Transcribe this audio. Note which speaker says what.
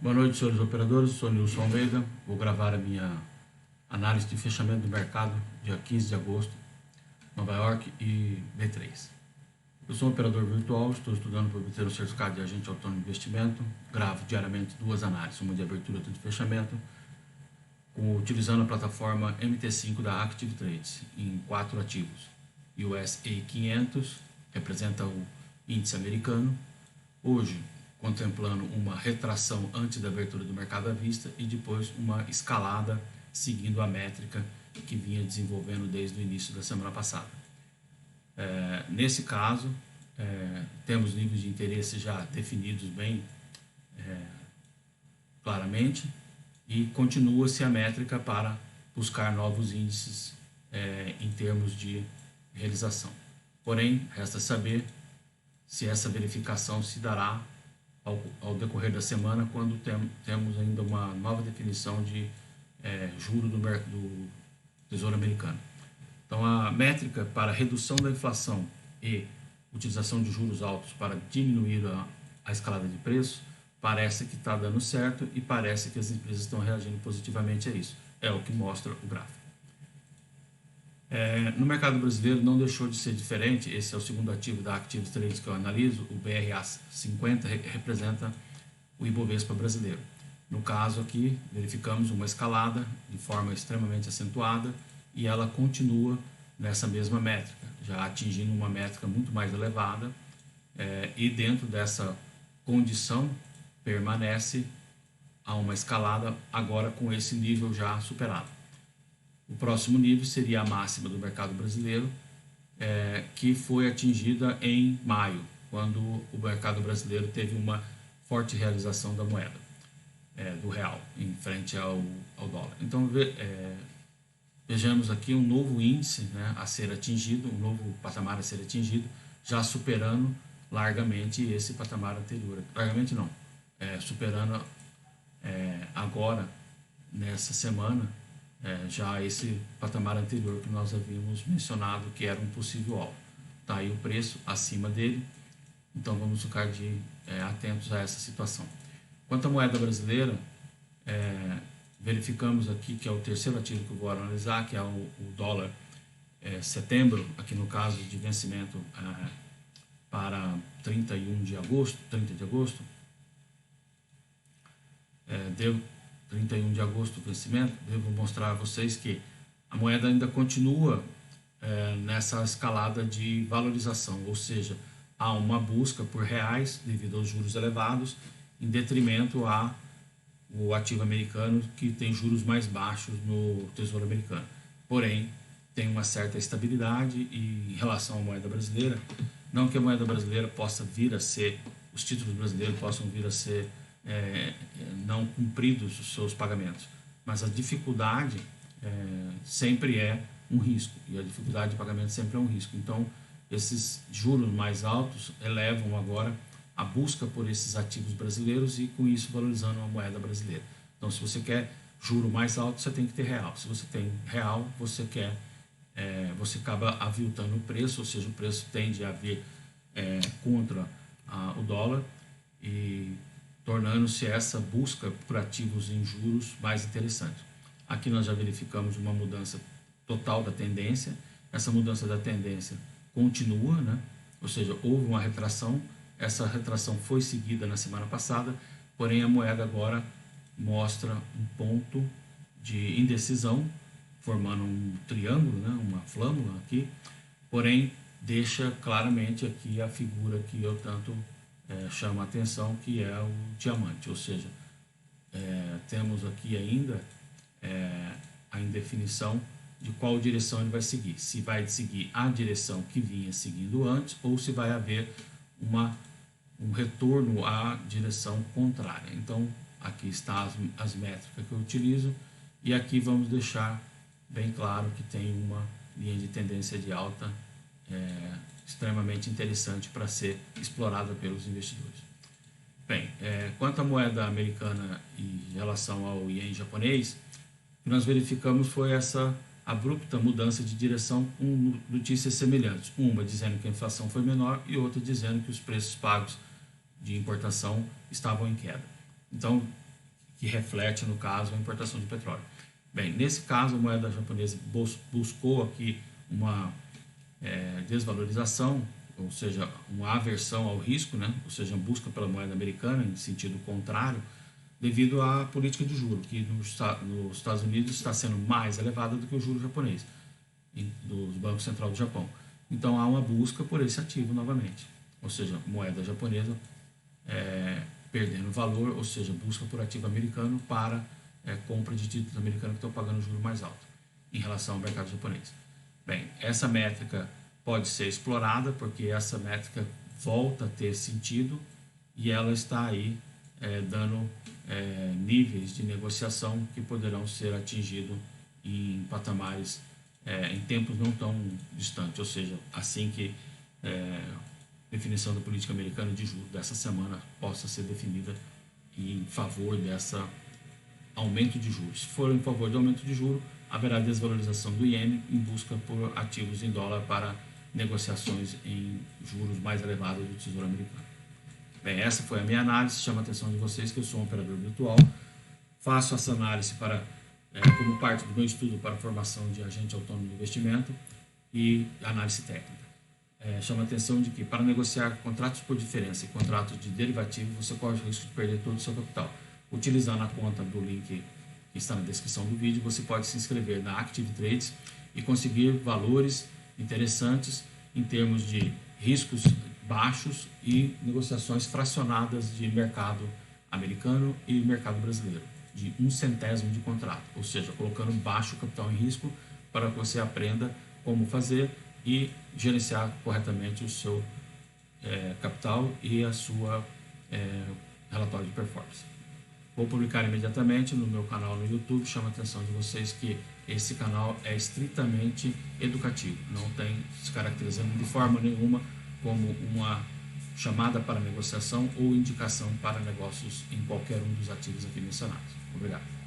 Speaker 1: Boa noite, senhores operadores. Sou Nilson Almeida. Vou gravar a minha análise de fechamento do mercado dia 15 de agosto, Nova York e B3. Eu sou um operador virtual, estou estudando para obter o certificado de agente autônomo de investimento. Gravo diariamente duas análises, uma de abertura e outra de fechamento, utilizando a plataforma MT5 da Active Trades em 4 ativos. USA 500 representa o índice americano. Hoje, contemplando uma retração antes da abertura do mercado à vista e depois uma escalada seguindo a métrica que vinha desenvolvendo desde o início da semana passada. Nesse caso, temos níveis de interesse já definidos bem claramente e continua-se a métrica para buscar novos índices em termos de realização. Porém, resta saber se essa verificação se dará ao decorrer da semana, quando temos ainda uma nova definição de juro do Tesouro Americano. Então, a métrica para redução da inflação e utilização de juros altos para diminuir a escalada de preços parece que está dando certo e parece que as empresas estão reagindo positivamente a isso. É o que mostra o gráfico. No mercado brasileiro não deixou de ser diferente. Esse é o segundo ativo da Active Trades que eu analiso. O BRA 50 representa o Ibovespa brasileiro. No caso aqui, verificamos uma escalada de forma extremamente acentuada e ela continua nessa mesma métrica, já atingindo uma métrica muito mais elevada, e dentro dessa condição permanece a uma escalada agora com esse nível já superado. O próximo nível seria a máxima do mercado brasileiro, que foi atingida em maio, quando o mercado brasileiro teve uma forte realização da moeda, do real, em frente ao dólar. Então, vejamos aqui um novo índice, a ser atingido, um novo patamar a ser atingido, já superando largamente esse patamar anterior. Largamente não, superando agora, nessa semana, já esse patamar anterior que nós havíamos mencionado que era um possível alvo. Está aí o preço acima dele, então vamos ficar atentos a essa situação. Quanto à moeda brasileira, verificamos aqui que é o terceiro ativo que eu vou analisar, que é o dólar setembro, aqui no caso de vencimento para 30 de agosto, 31 de agosto o vencimento. Devo mostrar a vocês que a moeda ainda continua nessa escalada de valorização, ou seja, há uma busca por reais devido aos juros elevados, em detrimento ao ativo americano, que tem juros mais baixos no Tesouro Americano. Porém, tem uma certa estabilidade em relação à moeda brasileira. Não que a moeda brasileira possa vir a ser, os títulos brasileiros possam vir a ser não cumpridos os seus pagamentos, mas a dificuldade sempre é um risco, e a dificuldade de pagamento sempre é um risco. Então, esses juros mais altos elevam agora a busca por esses ativos brasileiros e, com isso, valorizando a moeda brasileira. Então, se você quer juro mais alto, você tem que ter real. Se você tem real, você acaba aviltando o preço, ou seja, o preço tende a vir contra o dólar e tornando-se essa busca por ativos em juros mais interessante. Aqui nós já verificamos uma mudança total da tendência. Essa mudança da tendência continua, ou seja, houve uma retração. Essa retração foi seguida na semana passada, porém a moeda agora mostra um ponto de indecisão, formando um triângulo, uma flâmula aqui, porém deixa claramente aqui a figura que eu tanto chamo a atenção, que é o diamante, ou seja, temos aqui ainda a indefinição de qual direção ele vai seguir, se vai seguir a direção que vinha seguindo antes ou se vai haver um retorno à direção contrária. Então, aqui está as métricas que eu utilizo e aqui vamos deixar bem claro que tem uma linha de tendência de alta extremamente interessante para ser explorada pelos investidores. Bem, quanto à moeda americana em relação ao ien japonês, o que nós verificamos foi essa abrupta mudança de direção com notícias semelhantes, uma dizendo que a inflação foi menor e outra dizendo que os preços pagos de importação estavam em queda. Então, que reflete, no caso, a importação de petróleo. Bem, nesse caso, a moeda japonesa buscou aqui uma desvalorização, ou seja, uma aversão ao risco, né? Ou seja, busca pela moeda americana em sentido contrário, devido à política de juros, que nos Estados Unidos está sendo mais elevada do que o juro japonês, do Banco Central do Japão. Então, há uma busca por esse ativo novamente, ou seja, moeda japonesa perdendo valor, ou seja, busca por ativo americano para compra de títulos americanos que estão pagando juros mais altos em relação ao mercado japonês. Bem, essa métrica pode ser explorada, porque essa métrica volta a ter sentido e ela está aí dando níveis de negociação que poderão ser atingidos em patamares em tempos não tão distantes, ou seja, assim que definição da política americana de juros dessa semana possa ser definida em favor dessa aumento de juros. Se for em favor do aumento de juros, haverá desvalorização do iene em busca por ativos em dólar para negociações em juros mais elevados do Tesouro Americano. Bem, essa foi a minha análise. Chama a atenção de vocês que eu sou um operador virtual. Faço essa análise como parte do meu estudo para a formação de agente autônomo de investimento e análise técnica. Chama a atenção de que para negociar contratos por diferença e contratos de derivativo, você corre o risco de perder todo o seu capital. Utilizando a conta do link que está na descrição do vídeo, você pode se inscrever na Active Trades e conseguir valores interessantes em termos de riscos baixos e negociações fracionadas de mercado americano e mercado brasileiro, de 1/100º de contrato, ou seja, colocando baixo capital em risco para que você aprenda como fazer e gerenciar corretamente o seu capital e a sua relatório de performance. Vou publicar imediatamente no meu canal no YouTube. Chama a atenção de vocês que esse canal é estritamente educativo, não tem se caracterizando de forma nenhuma como uma chamada para negociação ou indicação para negócios em qualquer um dos ativos aqui mencionados. Obrigado.